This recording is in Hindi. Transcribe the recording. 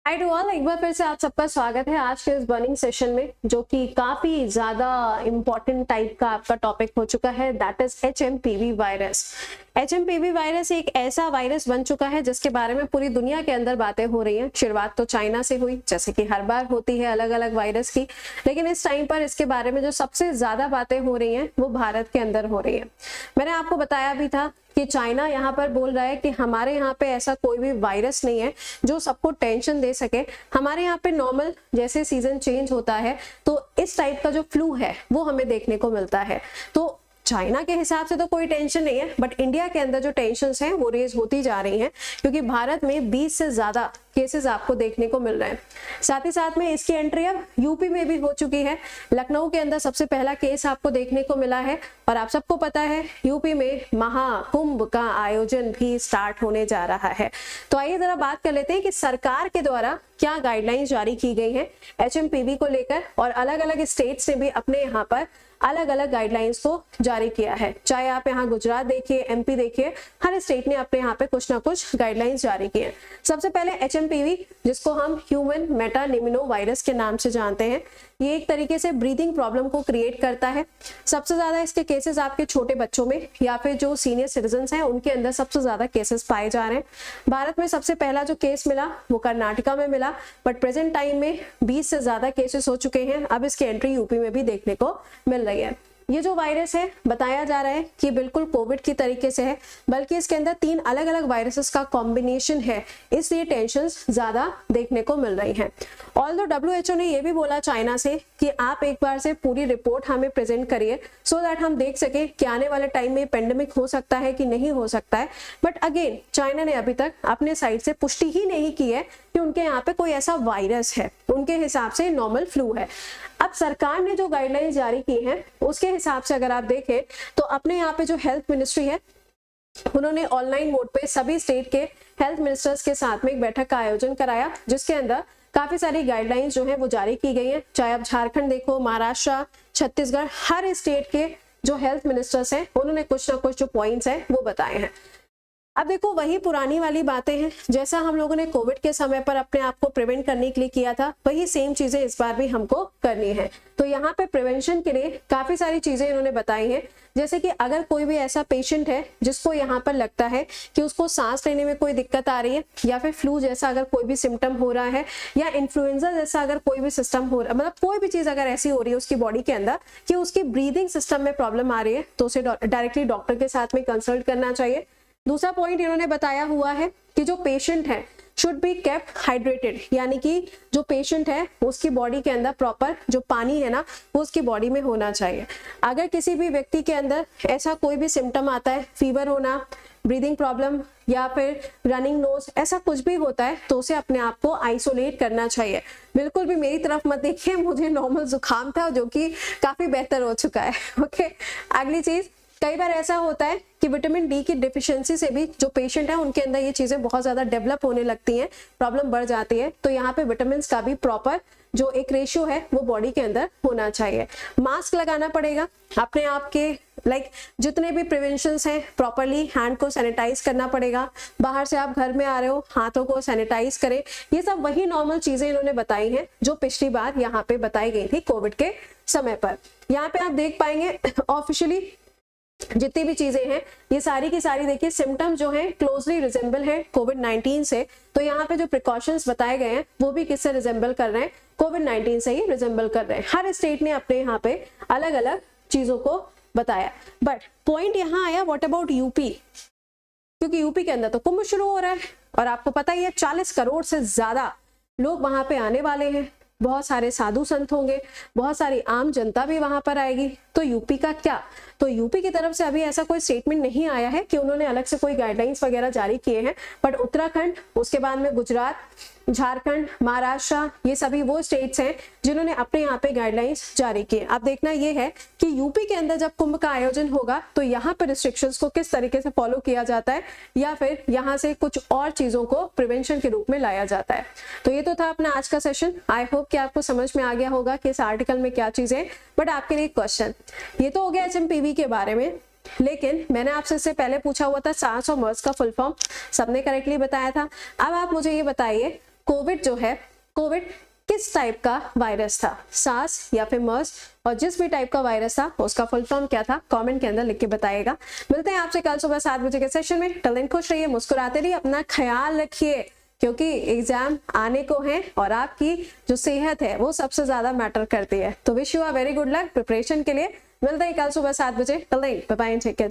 हाय टू ऑल, एक बार फिर से आप सबका स्वागत है आज के इस बर्निंग सेशन में, जो कि काफी ज्यादा इंपॉर्टेंट टाइप का आपका टॉपिक हो चुका है। That is HMPV virus. HMPV virus एक ऐसा वायरस बन चुका है जिसके बारे में पूरी दुनिया के अंदर बातें हो रही हैं। शुरुआत तो चाइना से हुई, जैसे कि हर बार होती है अलग अलग वायरस की, लेकिन इस टाइम पर इसके बारे में जो सबसे ज्यादा बातें हो रही हैं वो भारत के अंदर हो रही है। मैंने आपको बताया भी था कि चाइना यहाँ पर बोल रहा है कि हमारे यहाँ पे ऐसा कोई भी वायरस नहीं है जो सबको टेंशन दे सके। हमारे यहाँ पे नॉर्मल जैसे सीजन चेंज होता है तो इस टाइप का जो फ्लू है वो हमें देखने को मिलता है। तो चाइना के हिसाब से तो कोई टेंशन नहीं है, बट इंडिया के अंदर जो टेंशन्स हैं वो रेज होती जा रही हैं, क्योंकि भारत में 20 से ज्यादा केसेस आपको देखने को मिल रहे हैं। साथ ही साथ में इसकी एंट्री अब यूपी में भी हो चुकी है। लखनऊ के अंदर सबसे पहला केस आपको देखने को मिला है, और आप सबको पता है यूपी में महाकुंभ का आयोजन भी स्टार्ट होने जा रहा है। तो आइए जरा बात कर लेते हैं कि सरकार के द्वारा क्या गाइडलाइंस जारी की गई हैं HMPV को लेकर, और अलग अलग स्टेट्स ने भी अपने यहाँ पर अलग अलग गाइडलाइंस को जारी किया है। चाहे आप यहाँ गुजरात देखिए, MP देखिए, हर स्टेट ने अपने यहाँ पे कुछ ना कुछ गाइडलाइंस जारी किए हैं। सबसे पहले HMPV, जिसको हम ह्यूमन मेटानिमिनो वायरस के नाम से जानते हैं, ये एक तरीके से ब्रीदिंग प्रॉब्लम को क्रिएट करता है। सबसे ज्यादा इसके केसेस आपके छोटे बच्चों में या फिर जो सीनियर सिटीजन हैं उनके अंदर सबसे ज्यादा केसेस पाए जा रहे हैं। भारत में सबसे पहला जो केस मिला वो कर्नाटका में मिला, बट प्रेजेंट टाइम में 20 से ज्यादा केसेस हो चुके हैं। अब इसकी एंट्री यूपी में भी देखने को मिल रही है। ये जो वायरस है बताया जा रहा है कि बिल्कुल कोविड की तरीके से है, बल्कि इसके अंदर 3 अलग अलग वायरसेस का कॉम्बिनेशन है, इसलिए टेंशन्स ज्यादा देखने को मिल रही हैं। ऑल्दो WHO ने यह भी बोला चाइना से कि आप एक बार से पूरी रिपोर्ट हमें प्रेजेंट करिए, सो दैट हम देख सके कि आने वाले टाइम में पेंडेमिक हो सकता है कि नहीं हो सकता है। बट अगेन चाइना ने अभी तक अपने साइड से पुष्टि ही नहीं की है कि उनके यहाँ पे कोई ऐसा वायरस है। उनके हिसाब से नॉर्मल फ्लू है। अब सरकार ने जो गाइडलाइंस जारी की हैं उसके हिसाब से अगर आप देखें तो अपने यहाँ पे जो हेल्थ मिनिस्ट्री है उन्होंने ऑनलाइन मोड पे सभी स्टेट के हेल्थ मिनिस्टर्स के साथ में एक बैठक का आयोजन कराया, जिसके अंदर काफी सारी गाइडलाइंस जो है वो जारी की गई हैं। चाहे आप झारखंड देखो, महाराष्ट्र, छत्तीसगढ़, हर स्टेट के जो हेल्थ मिनिस्टर्स हैं उन्होंने कुछ ना कुछ जो पॉइंट्स हैं वो बताए हैं। अब देखो वही पुरानी वाली बातें हैं, जैसा हम लोगों ने कोविड के समय पर अपने आप को प्रिवेंट करने के लिए किया था, वही सेम चीजें इस बार भी हमको करनी है। तो यहाँ पे प्रिवेंशन के लिए काफी सारी चीजें इन्होंने बताई हैं, जैसे कि अगर कोई भी ऐसा पेशेंट है जिसको यहाँ पर लगता है कि उसको सांस लेने में कोई दिक्कत आ रही है, या फिर फ्लू जैसा अगर कोई भी सिम्टम हो रहा है, या इन्फ्लुएंजा जैसा अगर कोई भी सिस्टम हो रहा है, मतलब कोई भी चीज अगर ऐसी हो रही है उसकी बॉडी के अंदर कि उसकी ब्रीदिंग सिस्टम में प्रॉब्लम आ रही है, तो उसे डायरेक्टली डॉक्टर के साथ में कंसल्ट करना चाहिए। दूसरा पॉइंट इन्होंने बताया हुआ है कि जो पेशेंट है शुड बी केप्ट हाइड्रेटेड, यानी कि जो पेशेंट है उसकी बॉडी के अंदर प्रॉपर जो पानी है ना वो उसकी बॉडी में होना चाहिए। अगर किसी भी व्यक्ति के अंदर ऐसा कोई भी सिम्टम आता है, फीवर होना, ब्रीदिंग प्रॉब्लम या फिर रनिंग नोज, ऐसा कुछ भी होता है, तो उसे अपने आप को आइसोलेट करना चाहिए। बिल्कुल भी मेरी तरफ मत देखिए, मुझे नॉर्मल जुकाम था जो कि काफी बेहतर हो चुका है। ओके, अगली चीज, कई बार ऐसा होता है कि विटामिन डी की डिफिशियंसी से भी जो पेशेंट है उनके अंदर ये चीजें बहुत ज्यादा डेवलप होने लगती हैं, प्रॉब्लम बढ़ जाती है। तो यहाँ पे विटामिन का भी प्रॉपर जो एक रेशियो है वो बॉडी के अंदर होना चाहिए। मास्क लगाना पड़ेगा अपने आप के, जितने भी प्रिवेंशंस हैं प्रॉपरली हैंड को सैनिटाइज करना पड़ेगा। बाहर से आप घर में आ रहे हो, हाथों को सैनिटाइज करें। ये सब वही नॉर्मल चीजें इन्होंने बताई हैं जो पिछली बार यहाँ पे बताई गई थी कोविड के समय पर। यहाँ पे आप देख पाएंगे ऑफिशियली जितनी भी चीजें हैं ये सारी की सारी देखिए सिम्टम जो है क्लोजली रिजेंबल है कोविड-19 से। तो यहाँ पे जो प्रिकॉशंस बताए गए हैं वो भी किससे रिजेंबल कर रहे हैं, कोविड-19 से ही रिजेंबल कर रहे हैं। हर स्टेट ने अपने यहाँ पे अलग अलग चीजों को बताया। बट पॉइंट यहाँ आया, व्हाट अबाउट यूपी, क्योंकि यूपी के अंदर तो कुंभ शुरू हो रहा है और आपको पता ही है 40 करोड़ से ज्यादा लोग वहां पे आने वाले हैं। बहुत सारे साधु संत होंगे, बहुत सारी आम जनता भी वहां पर आएगी। तो यूपी का क्या, तो यूपी की तरफ से अभी ऐसा कोई स्टेटमेंट नहीं आया है कि उन्होंने अलग से कोई गाइडलाइंस वगैरह जारी किए हैं, बट उत्तराखंड, उसके बाद में गुजरात, झारखंड, महाराष्ट्र, ये सभी वो स्टेट्स हैं जिन्होंने अपने यहाँ पे गाइडलाइंस जारी किए। अब देखना ये है कि यूपी के अंदर जब कुंभ का आयोजन होगा तो यहाँ पे रिस्ट्रिक्शंस को किस तरीके से फॉलो किया जाता है, या फिर यहाँ से कुछ और चीजों को प्रिवेंशन के रूप में लाया जाता है। तो ये तो था अपना आज का सेशन। आई होप कि आपको समझ में आ गया होगा कि इस आर्टिकल में क्या चीजें। बट आपके लिए क्वेश्चन, ये तो हो गया HMPV के बारे में, लेकिन मैंने आपसे इससे पहले पूछा हुआ था सार्स और मर्स का फुल फॉर्म, सबने करेक्टली बताया था। अब आप मुझे ये बताइए कोविड जो है, कोविड किस टाइप का वायरस था, सार्स या फिर मर्स, और जिस भी टाइप का वायरस था उसका फुल फॉर्म क्या था, कमेंट के अंदर लिख के बताइएगा। मिलते हैं आपसे कल सुबह 7 बजे के सेशन में। टिल देन खुश रहिए, मुस्कुराते रहिए, अपना ख्याल रखिए, क्योंकि एग्जाम आने को है और आपकी जो सेहत है वो सबसे ज्यादा मैटर करती है। तो wish you a very good luck preparation के लिए। मिलते हैं कल सुबह 7 बजे। Till then bye bye and take care.